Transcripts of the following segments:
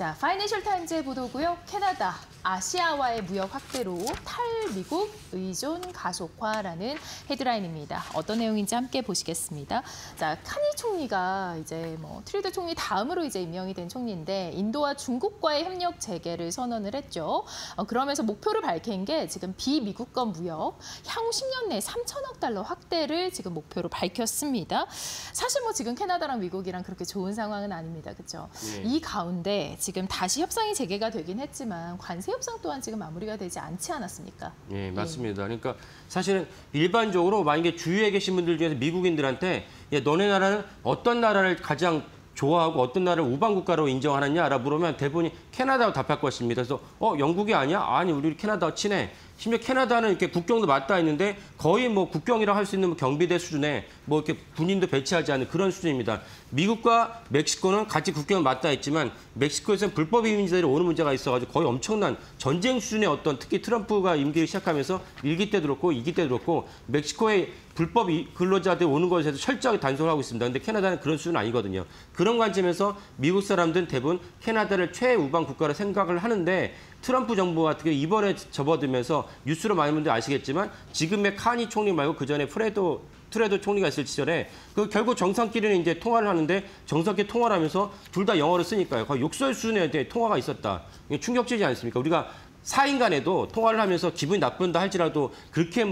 자, 파이낸셜 타임즈의 보도고요. 캐나다, 아시아와의 무역 확대로 탈미국 의존 가속화라는 헤드라인입니다. 어떤 내용인지 함께 보시겠습니다. 자, 카니 총리가 이제 트루도 총리 다음으로 이제 임명이 된 총리인데 인도와 중국과의 협력 재개를 선언을 했죠. 그러면서 목표를 밝힌 게 지금 비미국권 무역 향후 10년 내에 3천억 달러 확대를 지금 목표로 밝혔습니다. 사실 지금 캐나다랑 미국이랑 그렇게 좋은 상황은 아닙니다. 그렇죠? 네. 이 가운데 지금 다시 협상이 재개가 되긴 했지만 관세 협상 또한 지금 마무리가 되지 않지 않았습니까? 네, 맞습니다. 그러니까 사실은 일반적으로 만약에 주위에 계신 분들 중에서 미국인들한테 너네 나라는 어떤 나라를 가장 좋아하고 어떤 나라를 우방국가로 인정하느냐 물으면 대부분이 캐나다라고 답할 것입니다. 그래서 영국이 아니야? 아니, 우리 캐나다와 친해. 심지어 캐나다는 이렇게 국경도 맞닿아 있는데 거의 국경이라고 할 수 있는 경비대 수준에 이렇게 군인도 배치하지 않는 그런 수준입니다. 미국과 멕시코는 같이 국경을 맞닿아 있지만 멕시코에서는 불법 이민자들이 오는 문제가 있어가지고 거의 엄청난 전쟁 수준의 특히 트럼프가 임기를 시작하면서 1기 때도 그렇고 2기 때도 그렇고 멕시코의 불법 근로자들 오는 것에 대해서 철저하게 단속을 하고 있습니다. 근데 캐나다는 그런 수준은 아니거든요. 그런 관점에서 미국 사람들은 대부분 캐나다를 최우방 국가로 생각을 하는데 트럼프 정부 같은 경우 이번에 접어들면서 뉴스로 많은 분들 아시겠지만 지금의 카니 총리 말고 그전에 트레도 총리가 있을 시절에 결국 정상끼리는 이제 통화를 하는데 정상끼리 통화를 하면서 둘 다 영어를 쓰니까요. 거의 욕설 수준의 통화가 있었다. 이게 충격적이지 않습니까? 우리가 4인 간에도 통화를 하면서 기분이 나쁜다 할지라도 그렇게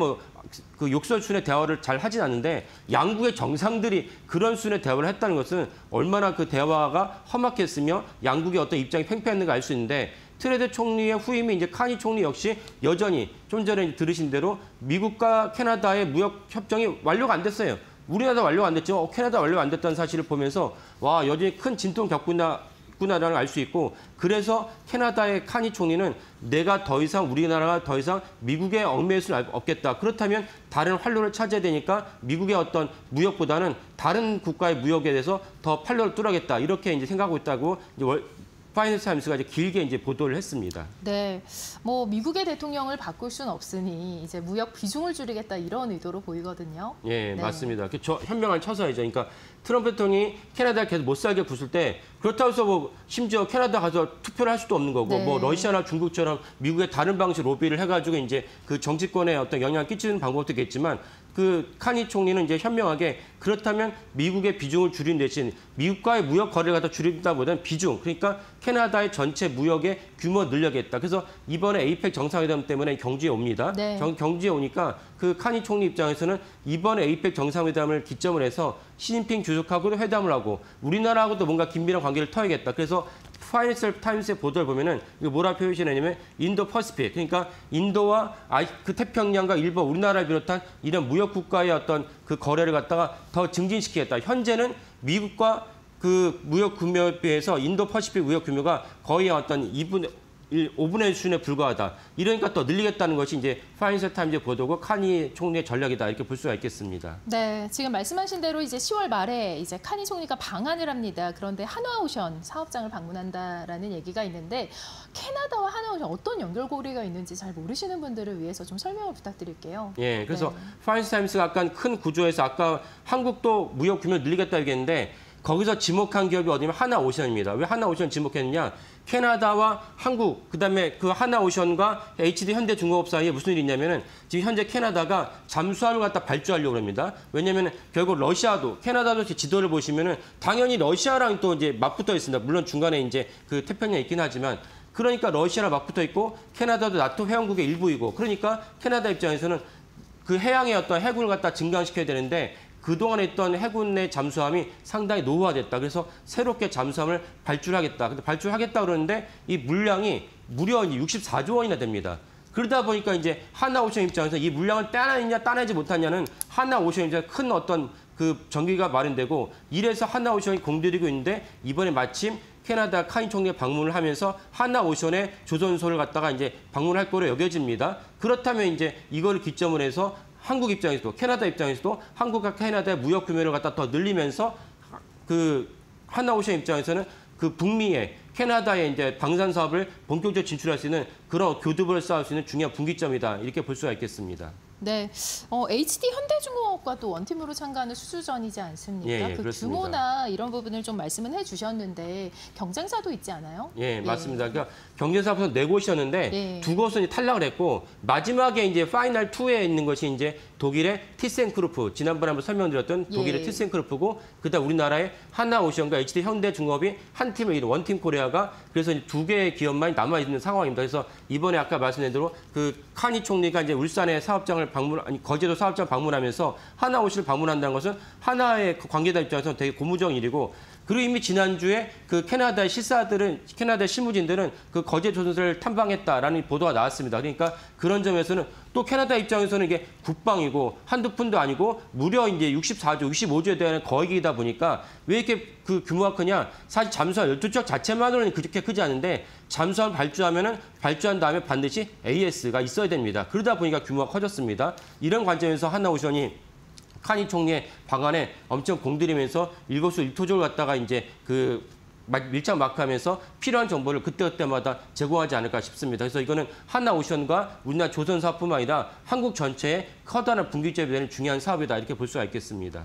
그 욕설 수준의 대화를 잘 하진 않는데 양국의 정상들이 그런 수준의 대화를 했다는 것은 얼마나 그 대화가 험악했으며 양국의 어떤 입장이 팽팽했는가 알 수 있는데 트레도 총리의 후임인 이제 카니 총리 역시 여전히 좀 전에 들으신 대로 미국과 캐나다의 무역 협정이 완료가 안 됐어요. 우리나라도 완료가 안 됐죠. 캐나다 완료가 안 됐다는 사실을 보면서 와, 여전히 큰 진통을 겪고 있구나라는 걸 알 수 있고 그래서 캐나다의 카니 총리는 우리나라가 더 이상 미국의 얽매일 수는 없겠다. 그렇다면 다른 활로를 찾아야 되니까 미국의 어떤 무역보다는 다른 국가의 무역에 대해서 더 활로를 뚫어야겠다. 이렇게 이제 생각하고 있다고 파이낸셜 타임스가 이제 길게 이제 보도를 했습니다. 네, 미국의 대통령을 바꿀 수는 없으니 이제 무역 비중을 줄이겠다 이런 의도로 보이거든요. 예, 네. 맞습니다. 현명한 처사이죠. 그러니까 트럼프 대통령이 캐나다를 계속 못 살게 구슬 때 그렇다고 해서 심지어 캐나다 가서 투표를 할 수도 없는 거고 네. 러시아나 중국처럼 미국의 다른 방식 로비를 해가지고 이제 그 정치권에 어떤 영향을 끼치는 방법도 있겠지만 그 카니 총리는 이제 현명하게 그렇다면 미국의 비중을 줄인 대신 미국과의 무역 거래를 갖다 줄인다보다는 비중, 그러니까 캐나다의 전체 무역의 규모 늘려야겠다. 그래서 이번에 에이펙 정상회담 때문에 경주에 옵니다. 네. 경주에 오니까 그 카니 총리 입장에서는 이번에 에이펙 정상회담을 기점으로 해서 시진핑 주석하고도 회담을 하고 우리나라하고도 뭔가 긴밀한 관계를 터야겠다. 그래서 파이낸셜 타임스의 보도를 보면은 이거 뭐라 표시했냐면 인도 퍼시픽, 그러니까 인도와 그 태평양과 일본, 우리나라를 비롯한 이런 무역 국가의 어떤 그 거래를 갖다가 더 증진시키겠다. 현재는 미국과 그 무역 규모에 비해서 인도 퍼시픽 무역 규모가 거의 어떤 5분의 1 수준에 불과하다. 이러니까 더 늘리겠다는 것이 이제 파이낸셜 타임즈의 보도고 카니 총리의 전략이다. 이렇게 볼 수가 있겠습니다. 네, 지금 말씀하신 대로 이제 10월 말에 이제 카니 총리가 방한을 합니다. 그런데 한화오션 사업장을 방문한다라는 얘기가 있는데 캐나다와 한화오션 어떤 연결고리가 있는지 잘 모르시는 분들을 위해서 좀 설명을 부탁드릴게요. 예, 그래서 네. 파이낸셜 타임스가 아까 큰 구조에서 아까 한국도 무역 규모를 늘리겠다 얘기했는데 거기서 지목한 기업이 어디냐면 하나오션입니다. 왜 하나오션 지목했느냐? 캐나다와 한국, 그다음에 그 하나오션과 HD 현대중공업 사이에 무슨 일이 있냐면은 지금 현재 캐나다가 잠수함을 갖다 발주하려고 합니다. 왜냐면은 결국 러시아도, 캐나다도 지도를 보시면은 당연히 러시아랑 또 이제 맞붙어 있습니다. 물론 중간에 이제 그 태평양에 있긴 하지만 그러니까 러시아랑 맞붙어 있고 캐나다도 나토 회원국의 일부이고 그러니까 캐나다 입장에서는 그 해양의 어떤 해군을 갖다 증강시켜야 되는데 그동안에 있던 해군의 잠수함이 상당히 노후화됐다. 그래서 새롭게 잠수함을 발주하겠다. 근데 발주하겠다 그러는데 이 물량이 무려 64조 원이나 됩니다. 그러다 보니까 이제 하나오션 입장에서 이 물량을 따내느냐 따내지 못하냐는 하나오션 입장에서 큰 어떤 그 전기가 마련되고 이래서 하나오션이 공들이고 있는데 이번에 마침 캐나다 카니 총리가 방문을 하면서 하나오션의 조선소를 갖다가 이제 방문할 거로 여겨집니다. 그렇다면 이제 이거를 기점으로 해서 한국 입장에서도 캐나다 입장에서도 한국과 캐나다의 무역 규모를 갖다 더 늘리면서 그 하나오션 입장에서는 그 북미의 캐나다의 이제 방산 사업을 본격적으로 진출할 수 있는 그런 교두보를 쌓을 수 있는 중요한 분기점이다. 이렇게 볼 수가 있겠습니다. 네, HD 현대중공업과 또 원팀으로 참가하는 수주전이지 않습니까? 예, 그 그렇습니다. 규모나 이런 부분을 좀 말씀은 해주셨는데 경쟁사도 있지 않아요? 예, 맞습니다. 그러니까 경쟁사부터 네 곳이었는데 네. 두 곳은 이제 탈락을 했고 마지막에 이제 파이널 2에 있는 것이 이제 독일의 티센크루프, 지난번에 한번 설명드렸던 독일의 예. 티센크루프고 그다음 우리나라의 하나오션과 HD 현대중업이 한 팀을 이룬 원팀 코리아가 그래서 이제 두 개의 기업만 남아 있는 상황입니다. 그래서 이번에 아까 말씀드린 대로 그 카니 총리가 이제 울산의 사업장을 거제도 사업장 방문하면서 하나오션을 방문한다는 것은 하나의 관계자 입장에서 되게 고무적 일이고. 그리고 이미 지난주에 그 캐나다 실무진들은 그 거제 조선소를 탐방했다라는 보도가 나왔습니다. 그러니까 그런 점에서는 또 캐나다 입장에서는 이게 국방이고 한두 푼도 아니고 무려 이제 64조, 65조에 대한 거액이다 보니까 왜 이렇게 그 규모가 크냐? 사실 잠수함 12척 자체만으로는 그렇게 크지 않은데 잠수함 발주한 다음에 반드시 AS가 있어야 됩니다. 그러다 보니까 규모가 커졌습니다. 이런 관점에서 하나오션이 카니 총리의 방안에 엄청 공들이면서 일거수일투족을 갖다가 이제 그 밀착 마크하면서 필요한 정보를 그때그때마다 제공하지 않을까 싶습니다. 그래서 이거는 하나오션과 우리나라 조선사뿐만 아니라 한국 전체의 커다란 분기점이 되는 중요한 사업이다 이렇게 볼 수가 있겠습니다.